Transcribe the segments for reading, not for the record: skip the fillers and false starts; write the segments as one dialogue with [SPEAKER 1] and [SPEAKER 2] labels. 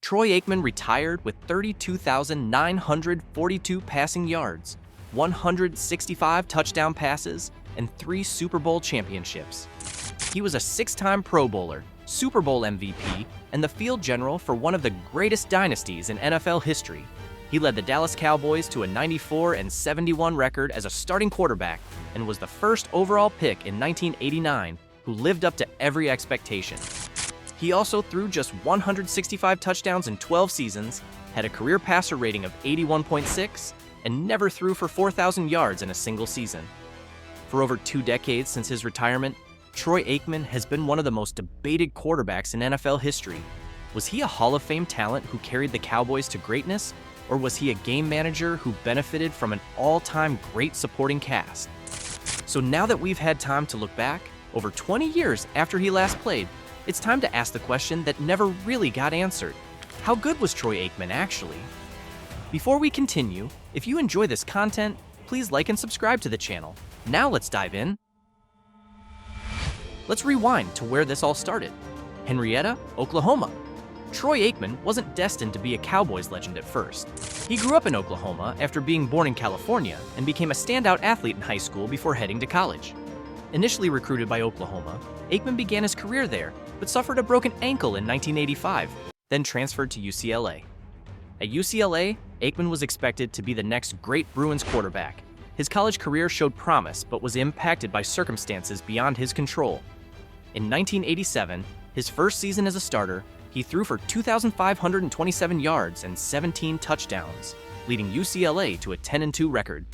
[SPEAKER 1] Troy Aikman retired with 32,942 passing yards, 165 touchdown passes, and 3 Super Bowl championships. He was a 6-time Pro Bowler, Super Bowl MVP, and the field general for one of the greatest dynasties in NFL history. He led the Dallas Cowboys to a 94-71 record as a starting quarterback and was the first overall pick in 1989 who lived up to every expectation. He also threw just 165 touchdowns in 12 seasons, had a career passer rating of 81.6, and never threw for 4,000 yards in a single season. For over 2 decades since his retirement, Troy Aikman has been one of the most debated quarterbacks in NFL history. Was he a Hall of Fame talent who carried the Cowboys to greatness, or was he a game manager who benefited from an all-time great supporting cast? So now that we've had time to look back, over 20 years after he last played, it's time to ask the question that never really got answered. How good was Troy Aikman actually? Before we continue, if you enjoy this content, please like and subscribe to the channel. Now let's dive in. Let's rewind to where this all started. Henrietta, Oklahoma. Troy Aikman wasn't destined to be a Cowboys legend at first. He grew up in Oklahoma after being born in California and became a standout athlete in high school before heading to college. Initially recruited by Oklahoma, Aikman began his career there, but suffered a broken ankle in 1985, then transferred to UCLA. At UCLA, Aikman was expected to be the next great Bruins quarterback. His college career showed promise, but was impacted by circumstances beyond his control. In 1987, his first season as a starter, he threw for 2,527 yards and 17 touchdowns, leading UCLA to a 10-2 record.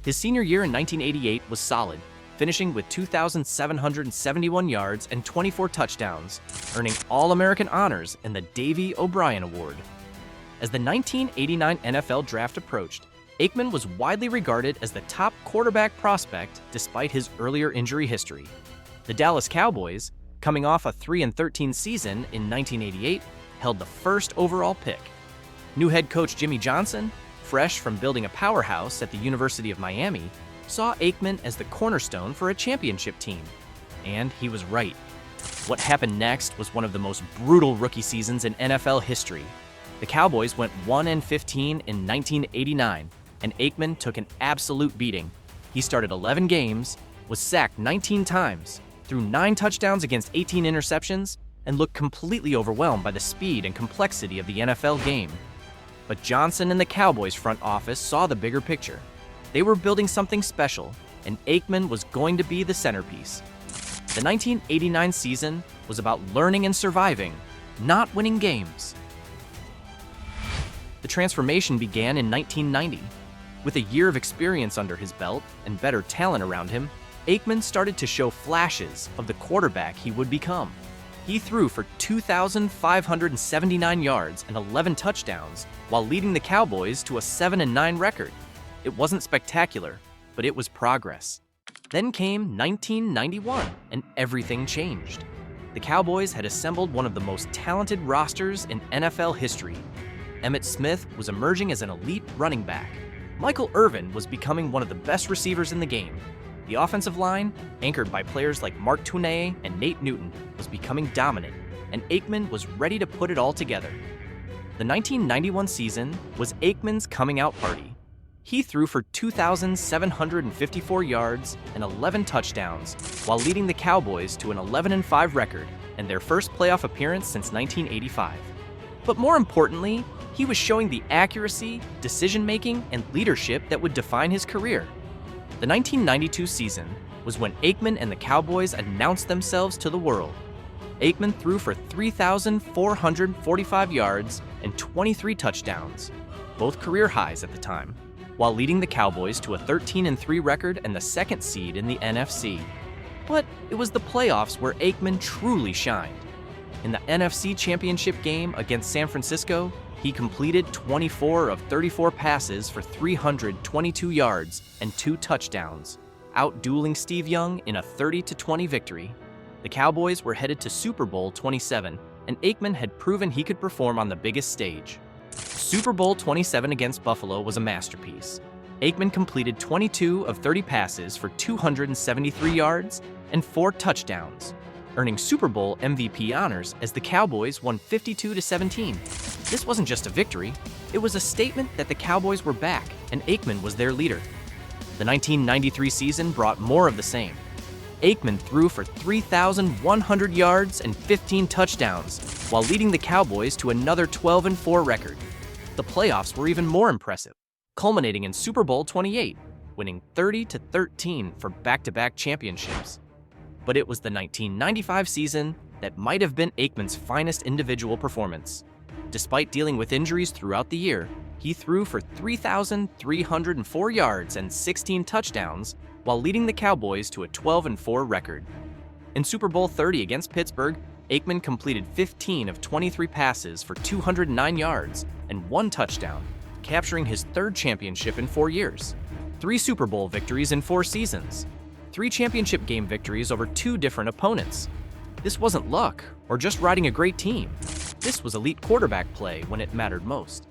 [SPEAKER 1] His senior year in 1988 was solid, finishing with 2,771 yards and 24 touchdowns, earning All-American honors and the Davey O'Brien Award. As the 1989 NFL Draft approached, Aikman was widely regarded as the top quarterback prospect despite his earlier injury history. The Dallas Cowboys, coming off a 3-13 season in 1988, held the first overall pick. New head coach Jimmy Johnson, fresh from building a powerhouse at the University of Miami, saw Aikman as the cornerstone for a championship team. And he was right. What happened next was one of the most brutal rookie seasons in NFL history. The Cowboys went 1-15 in 1989, and Aikman took an absolute beating. He started 11 games, was sacked 19 times, threw 9 touchdowns against 18 interceptions, and looked completely overwhelmed by the speed and complexity of the NFL game. But Johnson and the Cowboys front office saw the bigger picture. They were building something special, and Aikman was going to be the centerpiece. The 1989 season was about learning and surviving, not winning games. The transformation began in 1990. With a year of experience under his belt and better talent around him, Aikman started to show flashes of the quarterback he would become. He threw for 2,579 yards and 11 touchdowns while leading the Cowboys to a 7-9 record. It wasn't spectacular, but it was progress. Then came 1991, and everything changed. The Cowboys had assembled one of the most talented rosters in NFL history. Emmitt Smith was emerging as an elite running back. Michael Irvin was becoming one of the best receivers in the game. The offensive line, anchored by players like Mark Tunney and Nate Newton, was becoming dominant, and Aikman was ready to put it all together. The 1991 season was Aikman's coming-out party. He threw for 2,754 yards and 11 touchdowns while leading the Cowboys to an 11-5 record and their first playoff appearance since 1985. But more importantly, he was showing the accuracy, decision-making, and leadership that would define his career. The 1992 season was when Aikman and the Cowboys announced themselves to the world. Aikman threw for 3,445 yards and 23 touchdowns, both career highs at the time, while leading the Cowboys to a 13-3 record and the second seed in the NFC. But it was the playoffs where Aikman truly shined. In the NFC Championship game against San Francisco, he completed 24 of 34 passes for 322 yards and 2 touchdowns, out-dueling Steve Young in a 30-20 victory. The Cowboys were headed to Super Bowl 27, and Aikman had proven he could perform on the biggest stage. Super Bowl 27 against Buffalo was a masterpiece. Aikman completed 22 of 30 passes for 273 yards and 4 touchdowns. earning Super Bowl MVP honors as the Cowboys won 52-17. This wasn't just a victory, it was a statement that the Cowboys were back and Aikman was their leader. The 1993 season brought more of the same. Aikman threw for 3,100 yards and 15 touchdowns, while leading the Cowboys to another 12-4 record. The playoffs were even more impressive, culminating in Super Bowl 28, winning 30-13 for back-to-back championships. But it was the 1995 season that might have been Aikman's finest individual performance. Despite dealing with injuries throughout the year, he threw for 3,304 yards and 16 touchdowns while leading the Cowboys to a 12-4 record. In Super Bowl 30 against Pittsburgh, Aikman completed 15 of 23 passes for 209 yards and 1 touchdown, capturing his 3rd championship in 4 years. 3 Super Bowl victories in 4 seasons. 3 championship game victories over 2 different opponents. This wasn't luck or just riding a great team. This was elite quarterback play when it mattered most.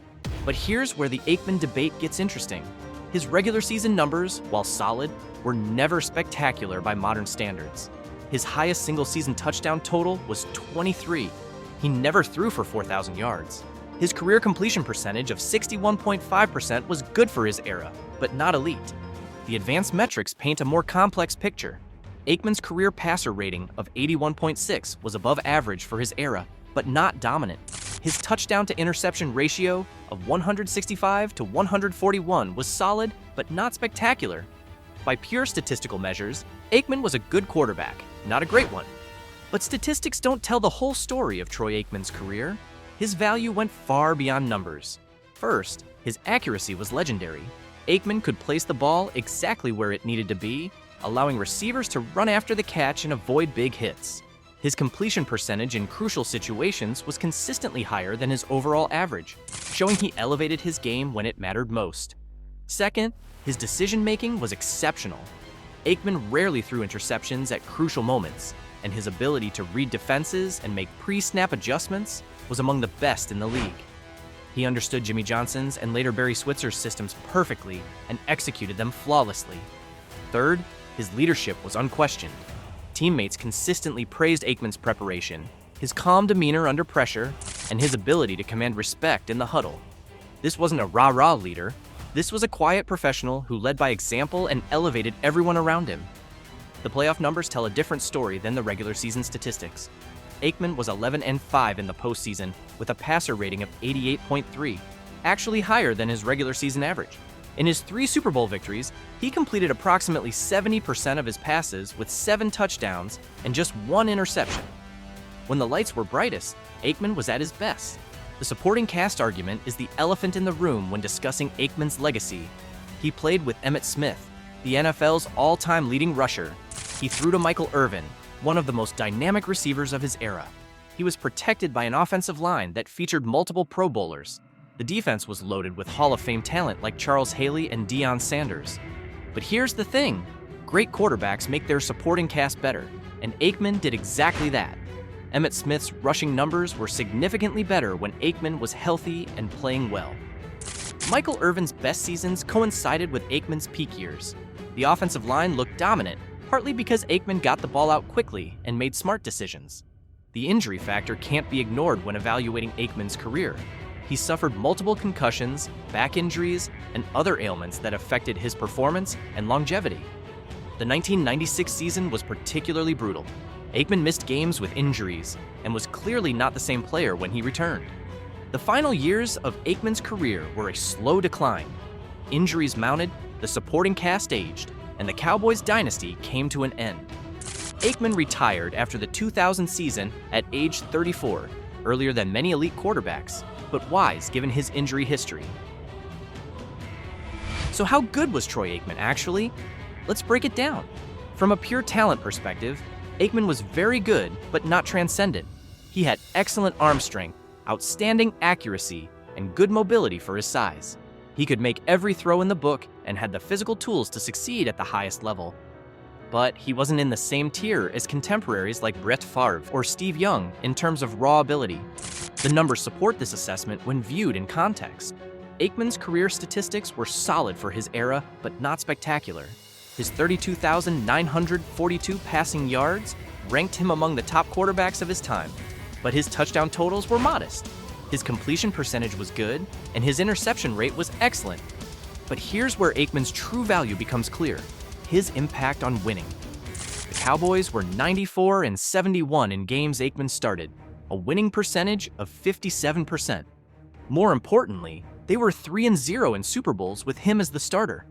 [SPEAKER 1] But here's where the Aikman debate gets interesting. His regular season numbers, while solid, were never spectacular by modern standards. His highest single-season touchdown total was 23. He never threw for 4,000 yards. His career completion percentage of 61.5% was good for his era, but not elite. The advanced metrics paint a more complex picture. Aikman's career passer rating of 81.6 was above average for his era, but not dominant. His touchdown-to-interception ratio of 165-141 was solid, but not spectacular. By pure statistical measures, Aikman was a good quarterback, not a great one. But statistics don't tell the whole story of Troy Aikman's career. His value went far beyond numbers. First, his accuracy was legendary. Aikman could place the ball exactly where it needed to be, allowing receivers to run after the catch and avoid big hits. His completion percentage in crucial situations was consistently higher than his overall average, showing he elevated his game when it mattered most. Second, his decision-making was exceptional. Aikman rarely threw interceptions at crucial moments, and his ability to read defenses and make pre-snap adjustments was among the best in the league. He understood Jimmy Johnson's and later Barry Switzer's systems perfectly and executed them flawlessly. Third, his leadership was unquestioned. Teammates consistently praised Aikman's preparation, his calm demeanor under pressure, and his ability to command respect in the huddle. This wasn't a rah-rah leader. This was a quiet professional who led by example and elevated everyone around him. The playoff numbers tell a different story than the regular season statistics. Aikman was 11-5 in the postseason with a passer rating of 88.3, actually higher than his regular season average. In his 3 Super Bowl victories, he completed approximately 70% of his passes with 7 touchdowns and just 1 interception. When the lights were brightest, Aikman was at his best. The supporting cast argument is the elephant in the room when discussing Aikman's legacy. He played with Emmitt Smith, the NFL's all-time leading rusher. He threw to Michael Irvin, one of the most dynamic receivers of his era. He was protected by an offensive line that featured multiple Pro Bowlers. The defense was loaded with Hall of Fame talent like Charles Haley and Deion Sanders. But here's the thing, great quarterbacks make their supporting cast better, and Aikman did exactly that. Emmitt Smith's rushing numbers were significantly better when Aikman was healthy and playing well. Michael Irvin's best seasons coincided with Aikman's peak years. The offensive line looked dominant, partly because Aikman got the ball out quickly and made smart decisions. The injury factor can't be ignored when evaluating Aikman's career. He suffered multiple concussions, back injuries, and other ailments that affected his performance and longevity. The 1996 season was particularly brutal. Aikman missed games with injuries and was clearly not the same player when he returned. The final years of Aikman's career were a slow decline. Injuries mounted, the supporting cast aged, and the Cowboys dynasty came to an end. Aikman retired after the 2000 season at age 34, earlier than many elite quarterbacks, but wise given his injury history. So how good was Troy Aikman actually? Let's break it down. From a pure talent perspective, Aikman was very good, but not transcendent. He had excellent arm strength, outstanding accuracy, and good mobility for his size. He could make every throw in the book and had the physical tools to succeed at the highest level. But he wasn't in the same tier as contemporaries like Brett Favre or Steve Young in terms of raw ability. The numbers support this assessment when viewed in context. Aikman's career statistics were solid for his era, but not spectacular. His 32,942 passing yards ranked him among the top quarterbacks of his time, but his touchdown totals were modest. His completion percentage was good, and his interception rate was excellent. But here's where Aikman's true value becomes clear: his impact on winning. The Cowboys were 94-71 in games Aikman started, a winning percentage of 57%. More importantly, they were 3-0 in Super Bowls with him as the starter.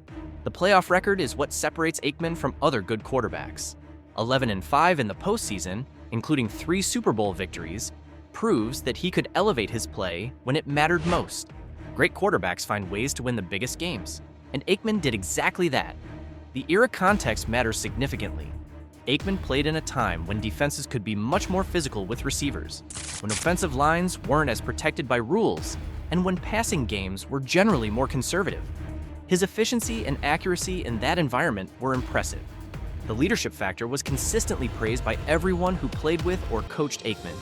[SPEAKER 1] The playoff record is what separates Aikman from other good quarterbacks. 11-5 in the postseason, including 3 Super Bowl victories, proves that he could elevate his play when it mattered most. Great quarterbacks find ways to win the biggest games, and Aikman did exactly that. The era context matters significantly. Aikman played in a time when defenses could be much more physical with receivers, when offensive lines weren't as protected by rules, and when passing games were generally more conservative. His efficiency and accuracy in that environment were impressive. The leadership factor was consistently praised by everyone who played with or coached Aikman.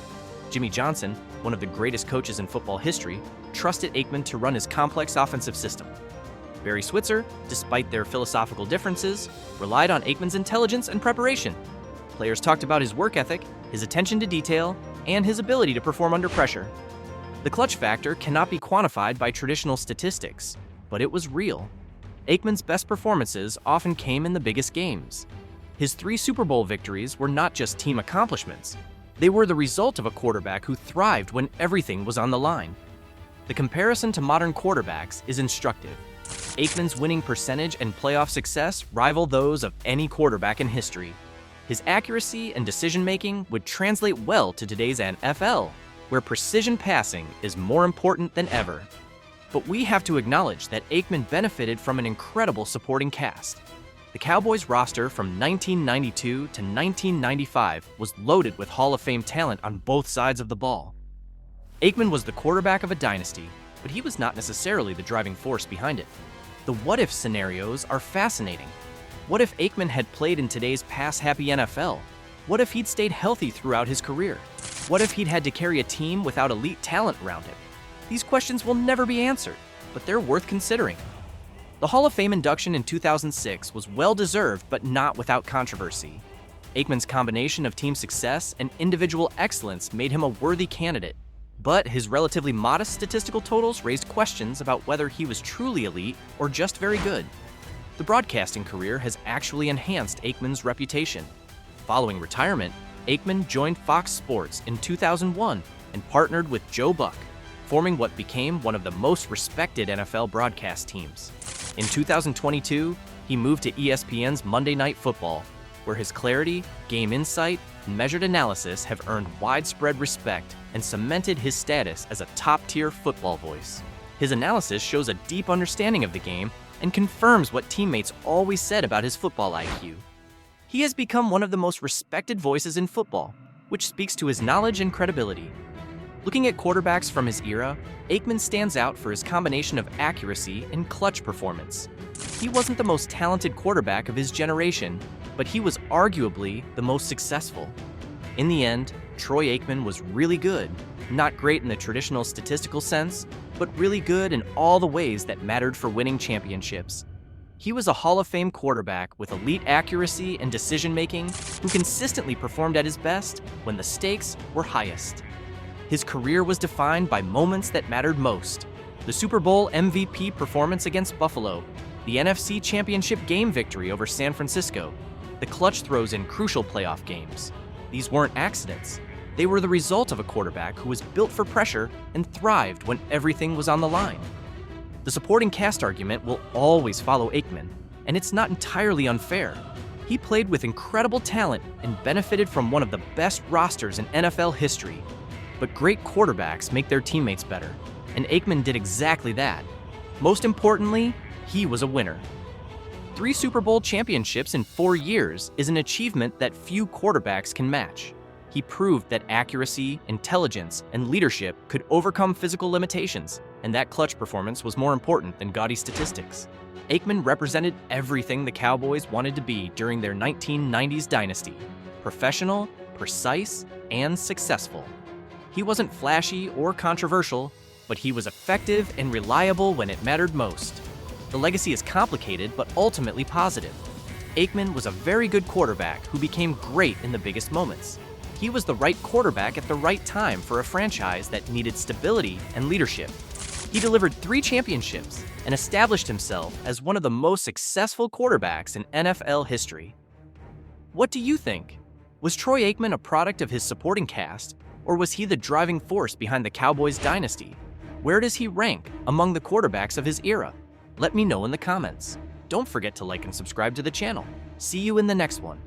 [SPEAKER 1] Jimmy Johnson, one of the greatest coaches in football history, trusted Aikman to run his complex offensive system. Barry Switzer, despite their philosophical differences, relied on Aikman's intelligence and preparation. Players talked about his work ethic, his attention to detail, and his ability to perform under pressure. The clutch factor cannot be quantified by traditional statistics, but it was real. Aikman's best performances often came in the biggest games. His 3 Super Bowl victories were not just team accomplishments. They were the result of a quarterback who thrived when everything was on the line. The comparison to modern quarterbacks is instructive. Aikman's winning percentage and playoff success rival those of any quarterback in history. His accuracy and decision-making would translate well to today's NFL, where precision passing is more important than ever. But we have to acknowledge that Aikman benefited from an incredible supporting cast. The Cowboys roster from 1992 to 1995 was loaded with Hall of Fame talent on both sides of the ball. Aikman was the quarterback of a dynasty, but he was not necessarily the driving force behind it. The what-if scenarios are fascinating. What if Aikman had played in today's pass-happy NFL? What if he'd stayed healthy throughout his career? What if he'd had to carry a team without elite talent around him? These questions will never be answered, but they're worth considering. The Hall of Fame induction in 2006 was well-deserved but not without controversy. Aikman's combination of team success and individual excellence made him a worthy candidate, but his relatively modest statistical totals raised questions about whether he was truly elite or just very good. The broadcasting career has actually enhanced Aikman's reputation. Following retirement, Aikman joined Fox Sports in 2001 and partnered with Joe Buck, forming what became one of the most respected NFL broadcast teams. In 2022, he moved to ESPN's Monday Night Football, where his clarity, game insight, and measured analysis have earned widespread respect and cemented his status as a top-tier football voice. His analysis shows a deep understanding of the game and confirms what teammates always said about his football IQ. He has become one of the most respected voices in football, which speaks to his knowledge and credibility. Looking at quarterbacks from his era, Aikman stands out for his combination of accuracy and clutch performance. He wasn't the most talented quarterback of his generation, but he was arguably the most successful. In the end, Troy Aikman was really good, not great in the traditional statistical sense, but really good in all the ways that mattered for winning championships. He was a Hall of Fame quarterback with elite accuracy and decision-making who consistently performed at his best when the stakes were highest. His career was defined by moments that mattered most: the Super Bowl MVP performance against Buffalo, the NFC Championship game victory over San Francisco, the clutch throws in crucial playoff games. These weren't accidents. They were the result of a quarterback who was built for pressure and thrived when everything was on the line. The supporting cast argument will always follow Aikman, and it's not entirely unfair. He played with incredible talent and benefited from one of the best rosters in NFL history. But great quarterbacks make their teammates better, and Aikman did exactly that. Most importantly, he was a winner. 3 Super Bowl championships in 4 years is an achievement that few quarterbacks can match. He proved that accuracy, intelligence, and leadership could overcome physical limitations, and that clutch performance was more important than gaudy statistics. Aikman represented everything the Cowboys wanted to be during their 1990s dynasty: professional, precise, and successful. He wasn't flashy or controversial, but he was effective and reliable when it mattered most. The legacy is complicated but ultimately positive. Aikman was a very good quarterback who became great in the biggest moments. He was the right quarterback at the right time for a franchise that needed stability and leadership. He delivered 3 championships and established himself as one of the most successful quarterbacks in NFL history. What do you think? Was Troy Aikman a product of his supporting cast, or was he the driving force behind the Cowboys dynasty? Where does he rank among the quarterbacks of his era? Let me know in the comments. Don't forget to like and subscribe to the channel. See you in the next one.